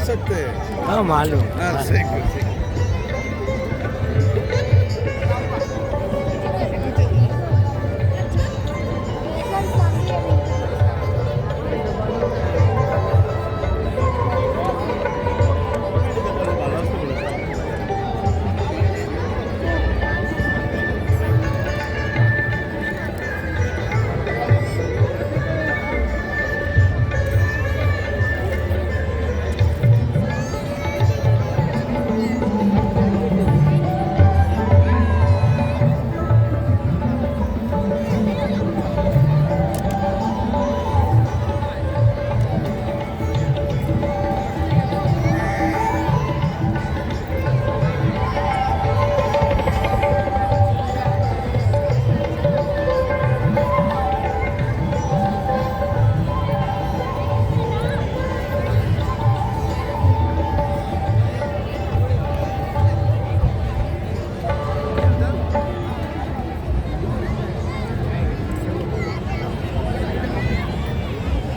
सकते हैं? हाँ मालूम। हाँ, ठीक है।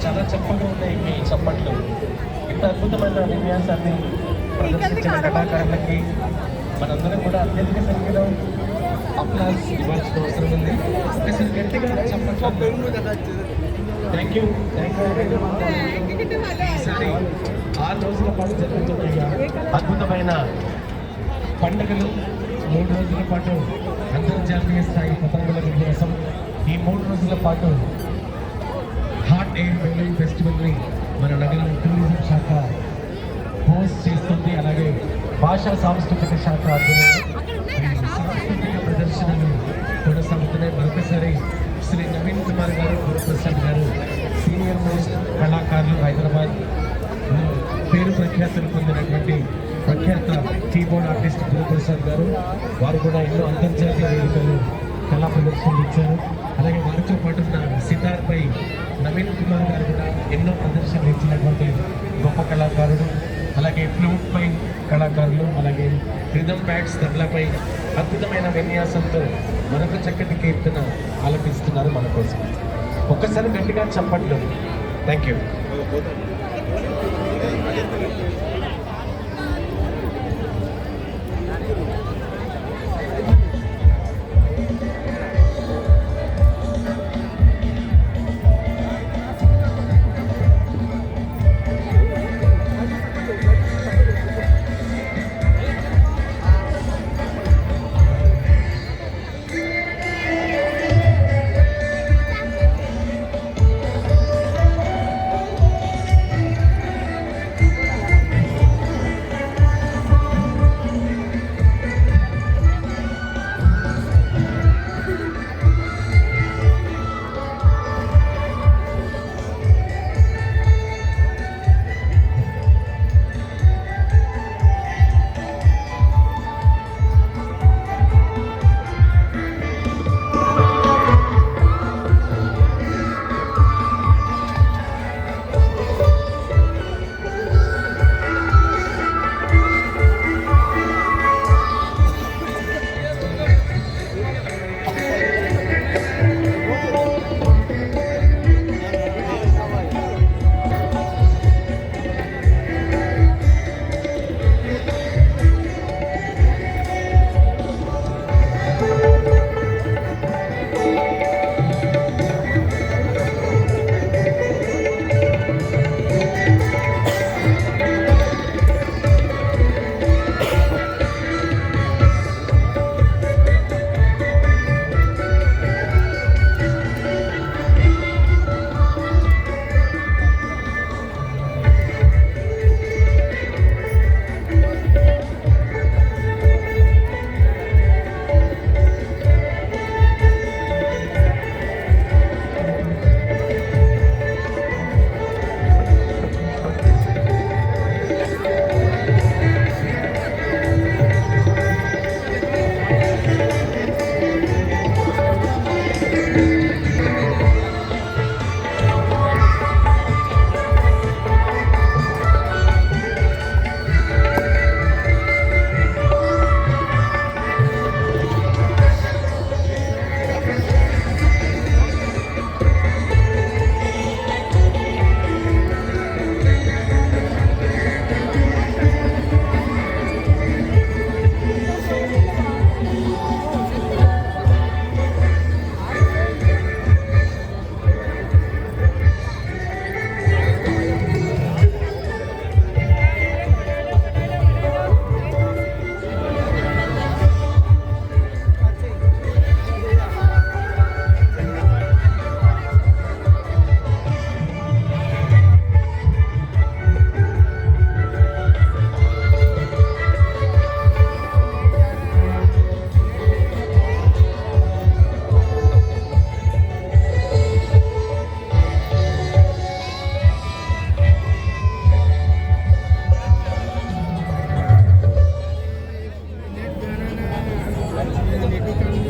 చాలా చప్పగా ఉన్నాయి మీ చప్పట్లు. ఇంత అద్భుతమైన విన్యాసాన్ని ప్రదర్శించిన కళాకారులకి మనందరం కూడా అత్యధిక సంఖ్యలో అప్లాస్ ఇవ్వాల్సిన అవసరం ఉంది. అసలు గట్టిగా చప్పట్లు. Thank you. ఈసారి 6 రోజుల పాటు జరుగుతున్న అద్భుతమైన పండుగలు, 3 రోజుల పాటు అంతర్జాతీయ స్థాయి పతంగుల విన్యాసం, ఈ 3 రోజుల పాటు హాట్ ఎయిర్ బెలూన్ ఫెస్టివల్ని మన నగరం టూరిజం శాఖ హోస్ట్ చేస్తుంది. అలాగే భాషా సాంస్కృతిక శాఖ ఆధ్వర్యంలో సాంస్కృతిక ప్రదర్శనలు కొనసాగుతున్నాయి. మరొకసారి శ్రీ నవీన్ కుమార్ గారు, గురుప్రసాద్ గారు, సీనియర్ మోస్ట్ కళాకారులు, హైదరాబాద్ పేరు ప్రఖ్యాతులు పొందినటువంటి ప్రఖ్యాత కీబోర్డ్ ఆర్టిస్ట్ గురుప్రసాద్ గారు, వారు కూడా ఎన్నో అంతర్జాతీయ వేదికలు కళా ప్రదర్శనలు ఇచ్చారు. అలాగే వారితో పాటు ఉన్న సితార్పై నవీన్ కుమార్ గారు కూడా ఎన్నో ప్రదర్శనలు ఇచ్చినటువంటి గొప్ప కళాకారుడు. అలాగే ఫ్లూట్ పై కళాకారులు, అలాగే రిథమ్ ప్యాడ్స్, తబలాపై అద్భుతమైన విన్యాసంతో మరొక చక్కటి కీర్తన ఆలపిస్తున్నారు మన కోసం. ఒక్కసారి గట్టిగా చప్పట్లు. Thank you.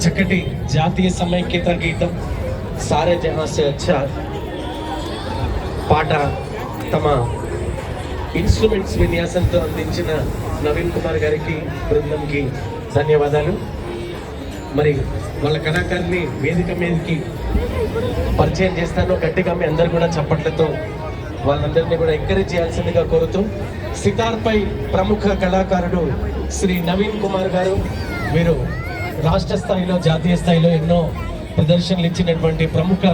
చక్కటి జాతీయ సమైక్యత గీతం సారే జహాं से अच्छा పాట తమ ఇన్స్ట్రుమెంట్స్ విన్యాసంతో అందించిన నవీన్ కుమార్ గారికి బృందంకి ధన్యవాదాలు. మరి వాళ్ళ కళాకారుని వేదిక మీదకి పరిచయం చేస్తాను. గట్టిగా మీ అందరు కూడా చప్పట్లతో వాళ్ళందరినీ కూడా ఎంకరేజ్ చేయాల్సిందిగా కోరుతూ, సితార్పై ప్రముఖ కళాకారుడు శ్రీ నవీన్ కుమార్ గారు. వీరు రాష్ట్ర స్థాయిలో జాతీయ స్థాయిలో ఎన్నో ప్రదర్శనలు ఇచ్చినటువంటి ప్రముఖ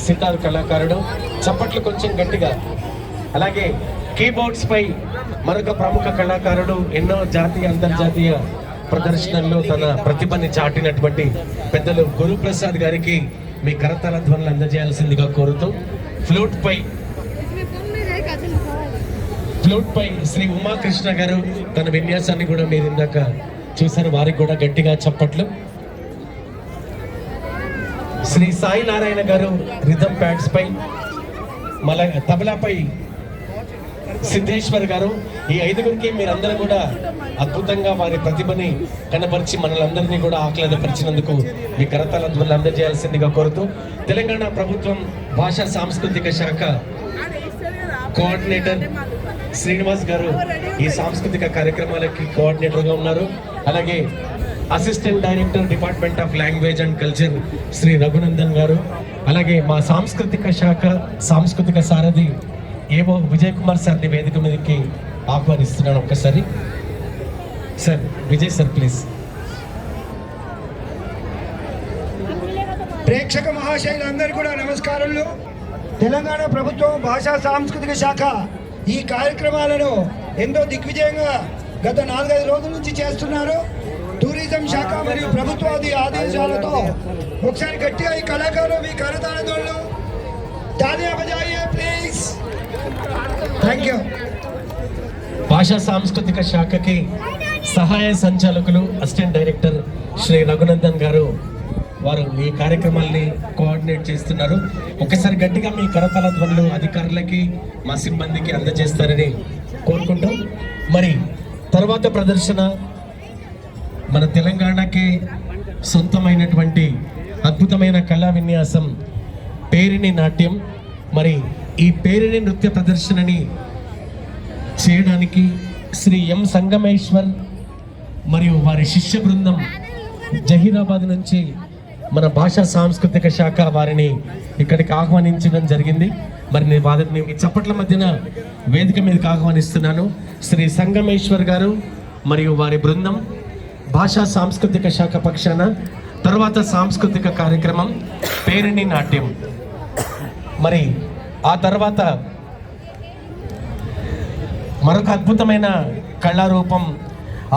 సితార్ కళాకారుడు. చప్పట్లు కొంచెం గట్టిగా. అలాగే కీబోర్డ్స్ పై మరొక ప్రముఖ కళాకారుడు, ఎన్నో జాతీయ అంతర్జాతీయ ప్రదర్శనల్లో తన ప్రతిభని చాటినటువంటి పెద్దలు గురుప్రసాద్ గారికి మీ కరతాళ ధ్వనులు అందజేయాల్సిందిగా కోరుతూ, ఫ్లూట్ పై శ్రీ ఉమాకృష్ణ గారు తన విన్యాసాన్ని కూడా మీరు ఇందాక చూసారు, వారికి కూడా గట్టిగా చప్పట్లు. శ్రీ సాయి నారాయణ గారు రిథమ్ ప్యాడ్స్ పై, తబలాపై సిద్ధేశ్వర్ గారు. ఈ ఐదుగురికి మీరందరూ కూడా అద్భుతంగా వారి ప్రతిభని కనబరిచి మనలందరినీ కూడా ఆహ్లాదపరిచినందుకు మీ కరతాళ ధ్వనులు అందజేయాల్సిందిగా కోరుతూ, తెలంగాణ ప్రభుత్వం భాషా సాంస్కృతిక శాఖ కోఆర్డినేటర్ శ్రీనివాస్ గారు ఈ సాంస్కృతిక కార్యక్రమాలకి కోఆర్డినేటర్గా ఉన్నారు. అలాగే assistant director department of language and culture Shri Raghunandan garu. అలాగే మా సాంస్కృతిక శాఖ సాంస్కృతిక సారథి ఏవో విజయ్ కుమార్ సార్ని వేదిక మీదకి ఆహ్వానిస్తున్నాను. ఒక్కసారి సార్, విజయ్ సార్ ప్లీజ్. ప్రేక్షక మహాశైలందరూ కూడా నమస్కారాలు. తెలంగాణ ప్రభుత్వం భాషా సాంస్కృతిక శాఖ ఈ కార్యక్రమాలను ఎంతో దిగ్విజయంగా గత 4-5 రోజుల నుంచి చేస్తున్నారు. టూరిజం శాఖ మరియు ప్రభుత్వాది ఆదేశాలతో ఒకసారి గట్టిగా ఈ కళాకారులు మీ కరతాళ ధ్వనులు తాలియా బజాయియే ప్లీజ్. Thank you. భాషా సాంస్కృతిక శాఖకి సహాయ సంచాలకులు అసిస్టెంట్ డైరెక్టర్ శ్రీ రఘునందన్ గారు, వారు ఈ కార్యక్రమాల్ని కోఆర్డినేట్ చేస్తున్నారు. ఒకసారి గట్టిగా మీ కరతాళ ధ్వనులు అధికారులకి మా సిబ్బందికి అందజేస్తారని కోరుకుంటాం. మరి తర్వాత ప్రదర్శన మన తెలంగాణకి సొంతమైనటువంటి అద్భుతమైన కళా విన్యాసం పేరిణి నాట్యం. మరి ఈ పేరిణి నృత్య ప్రదర్శనని చేయడానికి శ్రీ ఎం సంగమేశ్వర్ మరియు వారి శిష్య బృందం జహీరాబాద్ నుంచి మన భాషా సాంస్కృతిక శాఖ వారిని ఇక్కడికి ఆహ్వానించడం జరిగింది. మరి వారిని ఈ చప్పట్ల మధ్యన వేదిక మీదకి ఆహ్వానిస్తున్నాను. శ్రీ సంగమేశ్వర్ గారు మరియు వారి బృందం భాషా సాంస్కృతిక శాఖ పక్షాన తర్వాత సాంస్కృతిక కార్యక్రమం పేరిణి నాట్యం. మరి ఆ తర్వాత మరొక అద్భుతమైన కళారూపం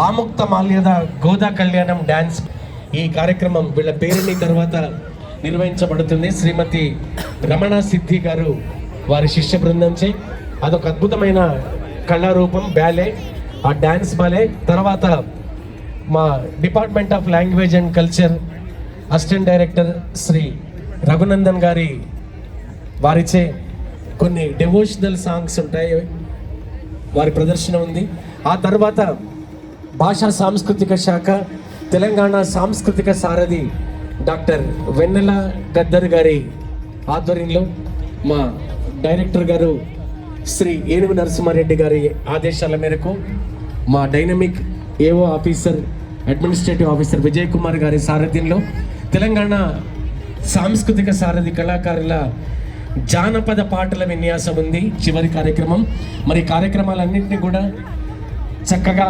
ఆముక్త మాల్యద గోదా కళ్యాణం డ్యాన్స్. ఈ కార్యక్రమం వీళ్ళ పేరుని తర్వాత నిర్వహించబడుతుంది. శ్రీమతి రమణ సిద్ధి గారు వారి శిష్య బృందంచే. అదొక అద్భుతమైన కళారూపం బ్యాలే, ఆ డ్యాన్స్ బాలే. తర్వాత మా department of language and culture assistant director Shri Raghunandan గారి వారిచే కొన్ని డెవోషనల్ సాంగ్స్ ఉంటాయి, వారి ప్రదర్శన ఉంది. ఆ తర్వాత భాషా సాంస్కృతిక శాఖ తెలంగాణ సాంస్కృతిక సారథి డాక్టర్ వెన్నెల గద్దర్ గారి ఆధ్వర్యంలో మా డైరెక్టర్ గారు శ్రీ ఏనుగు నరసింహారెడ్డి గారి ఆదేశాల మేరకు మా dynamic AO officer administrative officer Vijay Kumar గారి సారథ్యంలో తెలంగాణ సాంస్కృతిక సారథి కళాకారుల జానపద పాటల విన్యాసం ఉంది చివరి కార్యక్రమం. మరి కార్యక్రమాలన్నింటినీ కూడా చక్కగా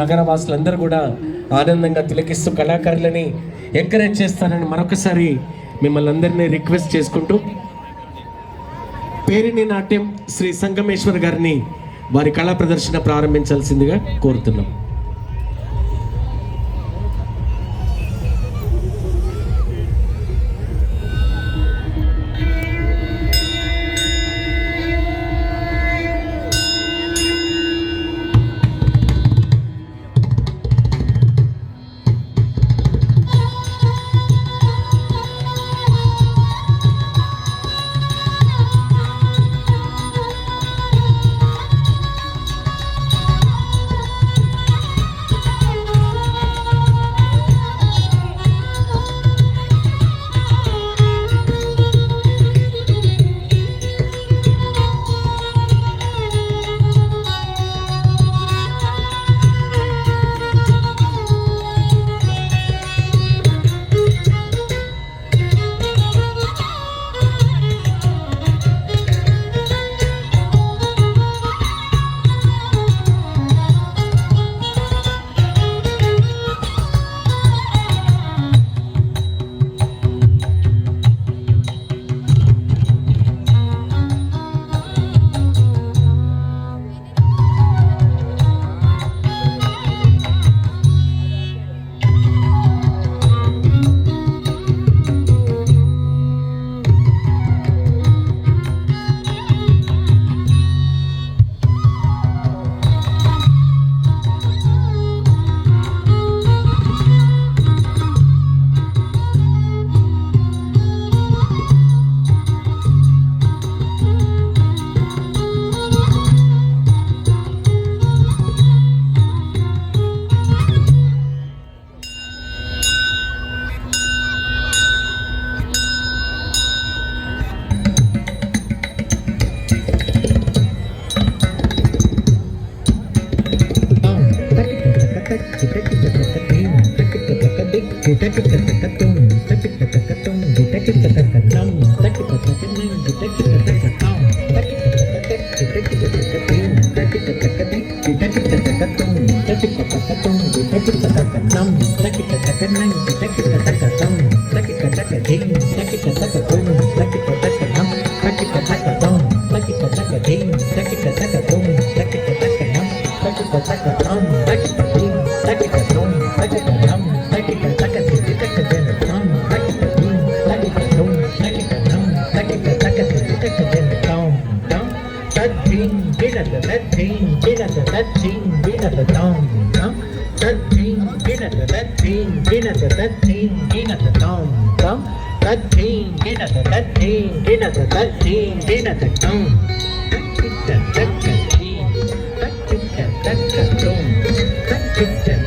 నగరవాసులందరూ కూడా ఆనందంగా తిలకిస్తూ కళాకారులని ఎంకరేజ్ చేస్తారని మరొకసారి మిమ్మల్ని అందరినీ రిక్వెస్ట్ చేసుకుంటూ పేరిణి నాట్యం శ్రీ సంగమేశ్వర్ గారిని వారి కళా ప్రదర్శన ప్రారంభించాల్సిందిగా కోరుతున్నాం. That